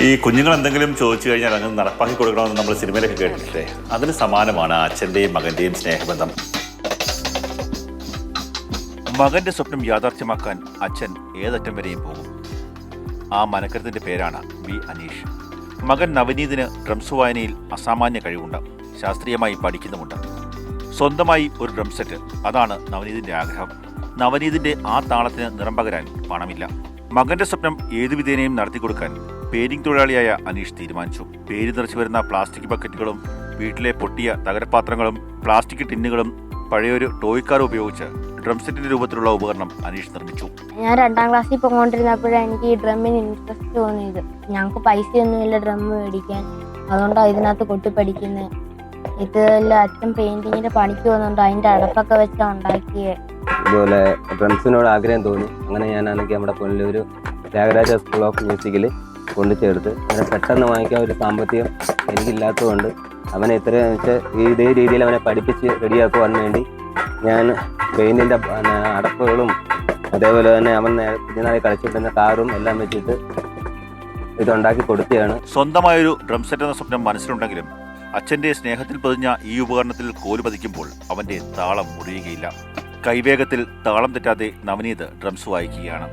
ഈ കുഞ്ഞുങ്ങൾ എന്തെങ്കിലും ചോദിച്ചു കഴിഞ്ഞാൽ അങ്ങ് നടപ്പാക്കി കൊടുക്കണമെന്ന് നമ്മൾ സിനിമയിലൊക്കെ കേട്ടിട്ടില്ലേ? അതിന് സമാനമാണ് അച്ഛൻ്റെയും മകൻ്റെയും സ്നേഹബന്ധം. മകന്റെ സ്വപ്നം യാഥാർത്ഥ്യമാക്കാൻ അച്ഛൻ ഏതറ്റം വരെയും പോകും. ആ മനക്കരത്തിന്റെ പേരാണ് ബി അനീഷ്. മകൻ നവനീതിന് ഡ്രംസ് വായനയിൽ അസാമാന്യ കഴിവുണ്ട്. ശാസ്ത്രീയമായി പഠിക്കുന്നുമുണ്ട്. സ്വന്തമായി ഒരു ഡ്രം സെറ്റ്, അതാണ് നവനീതിന്റെ ആഗ്രഹം. നവനീതിന്റെ ആ താളത്തിന് നിറം പകരാൻ പണമില്ല. മകന്റെ സ്വപ്നം ഏതു വിധേനയും നടത്തിക്കൊടുക്കാൻ പെയിന്റിംഗ് തൊഴിലാളിയായ അനീഷ് തീരുമാനിച്ചു. പേര് നിറച്ചു വരുന്ന പ്ലാസ്റ്റിക് ബക്കറ്റുകളും വീട്ടിലെ പൊട്ടിയ തകരപാത്രങ്ങളും പ്ലാസ്റ്റിക് ടിന്നുകളും പഴയൊരു ടോയ് കാർ ഉപയോഗിച്ച് ഡ്രം സെറ്റിന്റെ രൂപത്തിലുള്ള ഉപകരണം അനീഷ് നിർമ്മിച്ചു. ഞാൻ 2ാം ക്ലാസ്സിൽ പോയിക്കൊണ്ടിരുന്നപ്പോഴാണ് എനിക്ക് ഈ ഡ്രമ്മിന് ഇൻട്രസ്റ്റ് തോന്നിയത്. ഞങ്ങൾക്ക് പൈസയൊന്നുമില്ല ഡ്രം മേടിക്കാൻ, അതുകൊണ്ടാണ് ഇതിനകത്ത് കൊട്ടി പഠിക്കുന്നത്. ഇതെല്ലാം അച്ഛൻ പെയിന്റിങ്ങിന്റെ പണിക്ക് പോകുന്നുണ്ട്, അതിന്റെ അടപ്പൊക്കെ വെച്ചാണ് ഉണ്ടാക്കിയത്. ഇതുപോലെ ഡ്രംസിനോട് ആഗ്രഹം തോന്നി. അങ്ങനെ ഞാനാണെങ്കിൽ നമ്മുടെ പുനലൂർ ത്യാഗരാജ സ്കൂൾ ഓഫ് മ്യൂസിക്കിൽ കൊണ്ടു ചേർത്ത്. അങ്ങനെ പെട്ടെന്ന് വാങ്ങിക്കാൻ ഒരു സാമ്പത്തികം എനിക്കില്ലാത്തതുകൊണ്ട് അവനെ എത്രയെന്ന് വെച്ചാൽ ഇതേ രീതിയിൽ അവനെ പഠിപ്പിച്ച് റെഡിയാക്കുവാൻ വേണ്ടി ഞാൻ പെയിന്റിൻ്റെ അടപ്പുകളും അതേപോലെ തന്നെ അവൻ കുഞ്ഞുനാളിൽ കളിച്ചിട്ടുന്ന കാറും എല്ലാം വെച്ചിട്ട് ഇതുണ്ടാക്കി കൊടുക്കുകയാണ്. സ്വന്തമായൊരു ഡ്രം സെറ്റ് എന്ന സ്വപ്നം മനസ്സിലുണ്ടെങ്കിലും അച്ഛന്റെ സ്നേഹത്തിൽ പതിഞ്ഞ ഈ ഉപകരണത്തിൽ കോല് പതിക്കുമ്പോൾ അവന്റെ താളം മുറിയുകയില്ല. കൈവേഗത്തിൽ താളം തെറ്റാതെ നവനീത് ഡ്രംസ് വായിക്കുകയാണ്.